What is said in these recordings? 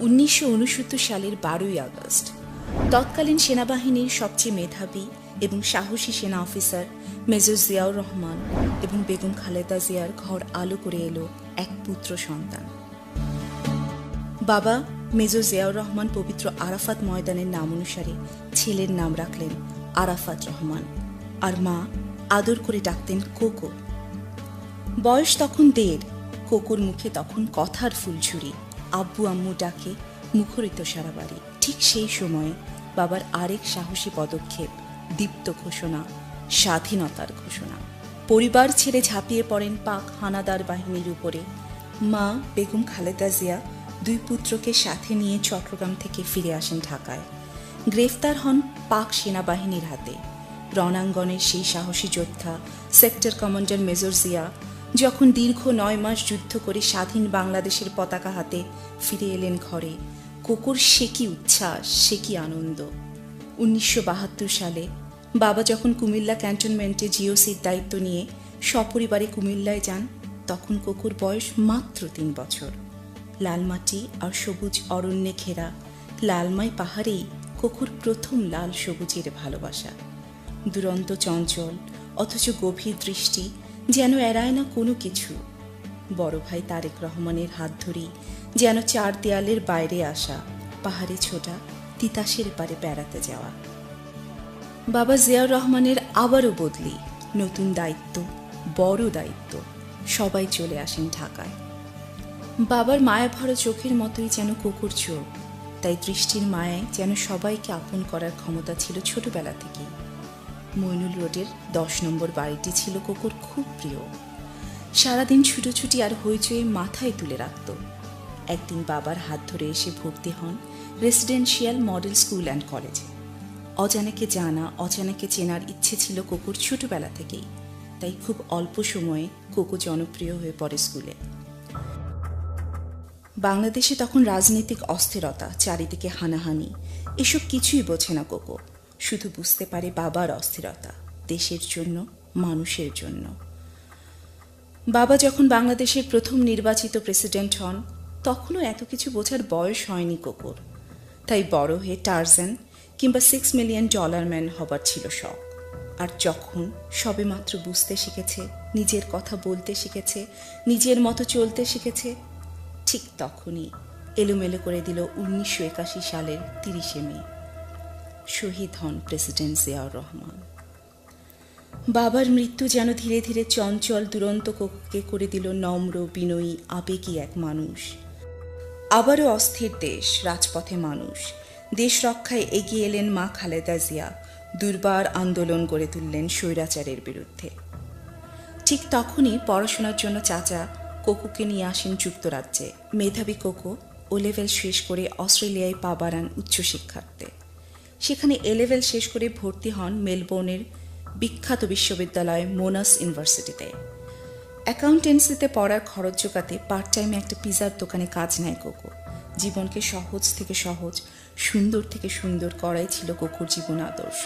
1969 সালের 12ই আগস্ট তৎকালীন সেনাবাহিনীর সবচেয়ে মেধাবী এবং সাহসী সেনা অফিসার মেজর জিয়াউর রহমান এবং বেগম খালেদা জিয়ার ঘর আলো করে এলো এক পুত্র সন্তান। বাবা মেজর জিয়াউর রহমান পবিত্র আরাফাত ময়দানের নাম অনুসারে ছেলের নাম রাখলেন আরাফাত রহমান, আর মা আদর করে ডাকতেন কোকো। বয়স তখন 1.5, কোকোর মুখে তখন কথার ফুলঝুরি, আব্বু আম্মু ডাকে মুখরিত সারা বাড়ি। ঠিক সেই সময়ে বাবার আরেক সাহসী পদক্ষেপ, দীপ্ত ঘোষণা, স্বাধীনতার ঘোষণা। পরিবার ছেড়ে ঝাঁপিয়ে পড়েন পাক হানাদার বাহিনীর উপরে। মা বেগম খালেদা জিয়া 2 পুত্রকে সাথে নিয়ে চট্টগ্রাম থেকে ফিরে আসেন ঢাকায়। গ্রেফতার হন পাক সেনাবাহিনীর হাতে। রণাঙ্গনের সেই সাহসী যোদ্ধা সেক্টর কমান্ডার মেজর জিয়া যখন দীর্ঘ 9 মাস যুদ্ধ করে স্বাধীন বাংলাদেশের পতাকা হাতে ফিরে এলেন ঘরে, কোকোর সে কি উচ্ছ্বাস, সে কি আনন্দ। 1972 সালে বাবা যখন কুমিল্লা ক্যান্টনমেন্টে জিওসির দায়িত্ব নিয়ে সপরিবারে কুমিল্লায় যান, তখন কোকোর বয়স মাত্র 3 বছর। লালমাটি আর সবুজ অরণ্যে ঘেরা লালমাই পাহাড়েই কোকোর প্রথম লাল সবুজের ভালোবাসা। দুরন্ত চঞ্চল অথচ গভীর দৃষ্টি, যেন এড়ায় না কোনো কিছু। বড় ভাই তারেক রহমানের হাত ধরেই যেন 4 দেয়ালের বাইরে আসা, পাহাড়ে ছোটা, তিতাসের পারে বেড়াতে যাওয়া। বাবা জিয়াউর রহমানের আবারও বদলি, নতুন দায়িত্ব, বড় দায়িত্ব। সবাই চলে আসেন ঢাকায়। বাবার মায়া ভরা চোখের মতোই যেন কোকোর চোখ, তাই দৃষ্টির মায়ায় যেন সবাইকে আপন করার ক্ষমতা ছিল ছোটবেলা থেকেই। মইনুল রোডের 10 নম্বর বাড়িটি ছিল কোকোর খুব প্রিয়। সারাদিন ছুটোছুটি আর হইচয়ে মাথায় তুলে রাখত। একদিন বাবার হাত ধরে এসে ভর্তি হন রেসিডেন্সিয়াল মডেল স্কুল অ্যান্ড কলেজে। অজানাকে জানা, অজানাকে চেনার ইচ্ছে ছিল কোকোর ছোটবেলা থেকেই, তাই খুব অল্প সময়ে কোকো জনপ্রিয় হয়ে পড়ে স্কুলে। বাংলাদেশে তখন রাজনৈতিক অস্থিরতা, চারিদিকে হানাহানি, এসব কিছুই বোঝে না কোকো। শুধু বুঝতে পারে বাবার অস্থিরতা, দেশের জন্য, মানুষের জন্য। বাবা যখন বাংলাদেশের প্রথম নির্বাচিত প্রেসিডেন্ট হন, তখনও এত কিছু বোঝার বয়স হয়নি কোকোর। তাই বড় হয়ে টার্জান কিংবা $6 মিলিয়ন ম্যান হবার ছিল শখ। আর যখন সবেমাত্র বুঝতে শিখেছে, নিজের কথা বলতে শিখেছে, নিজের মতো চলতে শিখেছে, ঠিক তখনই এলোমেলো করে দিল 1981 সালের 30 মে। শহীদ হন প্রেসিডেন্ট জিয়াউর রহমান। বাবার মৃত্যু যেন ধীরে ধীরে চঞ্চল দুরন্ত কোকোকে করে দিল নম্র, বিনয়ী, আবেগী এক মানুষ। আবারও অস্থির দেশ, রাজপথে মানুষ। দেশ রক্ষায় এগিয়ে এলেন মা খালেদা জিয়া, দুর্বার আন্দোলন গড়ে তুললেন স্বৈরাচারের বিরুদ্ধে। ঠিক তখনই পড়াশোনার জন্য চাচা কোকোকে নিয়ে আসেন যুক্তরাজ্যে। মেধাবী কোকো O-লেভেল শেষ করে অস্ট্রেলিয়ায় পা বাড়ান উচ্চশিক্ষার্থে। সেখানে A-লেভেল শেষ করে ভর্তি হন মেলবোর্নের বিখ্যাত বিশ্ববিদ্যালয় মোনাস ইউনিভার্সিটিতে। অ্যাকাউন্টেন্সিতে পড়ার খরচ জোগাতে পার্ট টাইমে একটা পিজার দোকানে কাজ নেয় কোকো। জীবনকে সহজ থেকে সহজ, সুন্দর থেকে সুন্দর করাই ছিল কোকোর জীবন আদর্শ।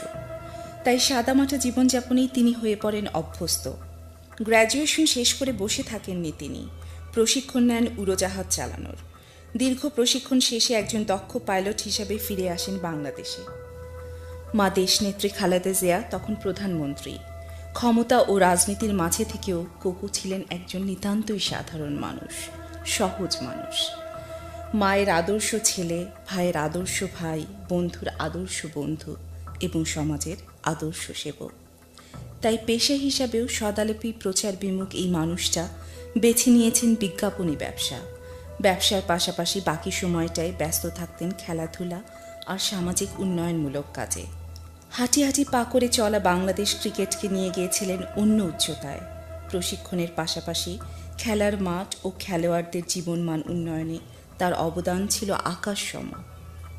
তাই সাদামাটা জীবনযাপনেই তিনি হয়ে পড়েন অভ্যস্ত। গ্র্যাজুয়েশন শেষ করে বসে থাকেননি তিনি, প্রশিক্ষণ নেন উড়োজাহাজ চালানোর। দীর্ঘ প্রশিক্ষণ শেষে একজন দক্ষ পাইলট হিসাবে ফিরে আসেন বাংলাদেশে। মা দেশনেত্রী খালেদা জিয়া তখন প্রধানমন্ত্রী। ক্ষমতা ও রাজনীতির মাঝে থেকেও কোকো ছিলেন একজন নিতান্তই সাধারণ মানুষ, সহজ মানুষ। মায়ের আদর্শ ছেলে, ভাইয়ের আদর্শ ভাই, বন্ধুর আদর্শ বন্ধু এবং সমাজের আদর্শ সেবক। তাই পেশা হিসাবেও সদালেপি প্রচার বিমুখ এই মানুষটা বেছে নিয়েছেন বিজ্ঞাপনী ব্যবসা। ব্যবসার পাশাপাশি বাকি সময়টায় ব্যস্ত থাকতেন খেলাধুলা আর সামাজিক উন্নয়নমূলক কাজে। হাঁটি হাঁটি পা করে চলা বাংলাদেশ ক্রিকেটকে নিয়ে গিয়েছিলেন অন্য উচ্চতায়। প্রশিক্ষণের পাশাপাশি খেলার মাঠ ও খেলোয়াড়দের জীবনমান উন্নয়নে তার অবদান ছিল আকাশসম।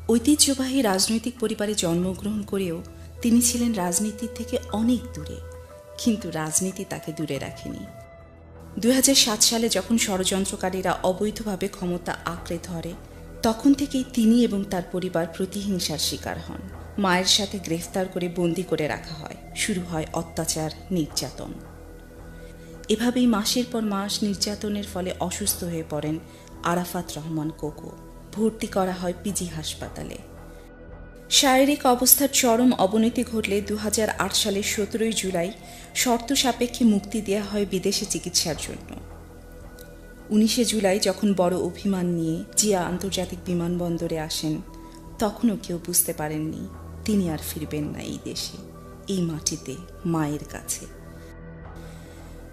ঐতিহ্যবাহী রাজনৈতিক পরিবারে জন্মগ্রহণ করেও তিনি ছিলেন রাজনীতির থেকে অনেক দূরে, কিন্তু রাজনীতি তাকে দূরে রাখেনি। 2007 সালে যখন ষড়যন্ত্রকারীরা অবৈধভাবে ক্ষমতা আঁকড়ে ধরে, তখন থেকেই তিনি এবং তার পরিবার প্রতিহিংসার শিকার হন। মায়ের সাথে গ্রেফতার করে বন্দি করে রাখা হয়। শুরু হয় অত্যাচার, নির্যাতন। এভাবেই মাসের পর মাস নির্যাতনের ফলে অসুস্থ হয়ে পড়েন আরাফাত রহমান কোকো। ভর্তি করা হয় পিজি হাসপাতালে। শারীরিক অবস্থার চরম অবনতি ঘটলে 2008 সালের 17 জুলাই শর্ত সাপেক্ষে মুক্তি দেওয়া হয় বিদেশে চিকিৎসার জন্য। 19 জুলাই যখন বড় অভিমান নিয়ে জিয়া আন্তর্জাতিক বিমানবন্দরে আসেন, তখনও কেউ বুঝতে পারেননি তিনি আর ফিরবেন না এই দেশে, এই মাটিতে, মায়ের কাছে।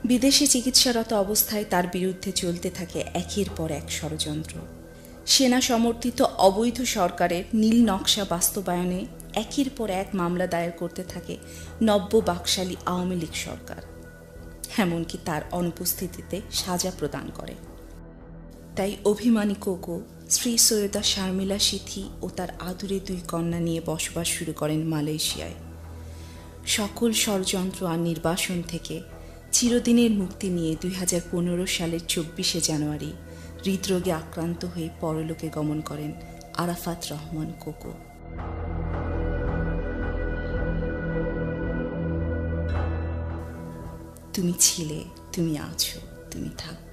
বিদেশে চিকিৎসারত অবস্থায় তার বিরুদ্ধে চলতে থাকে একের পর এক ষড়যন্ত্র। সেনা সমর্থিত অবৈধ সরকারের নীল নকশা বাস্তবায়নে একের পর এক মামলা দায়ের করতে থাকে নব্য বাকশালী আওয়ামী লীগ সরকার, এমনকি তার অনুপস্থিতিতে সাজা প্রদান করে। তাই অভিমানী কোকো শ্রী সৈয়দা শারমিলা সিথি ও তার আদুরে 2 কন্যা নিয়ে বসবাস শুরু করেন মালয়েশিয়ায়। সকল ষড়যন্ত্র আর নির্বাসন থেকে চিরদিনের মুক্তি নিয়ে 2015 সালের 24 জানুয়ারি হৃদরোগে আক্রান্ত হয়ে পরলোকে গমন করেন আরাফাত রহমান কোকো। তুমি ছিলে, তুমি আছো, তুমি থাকবে।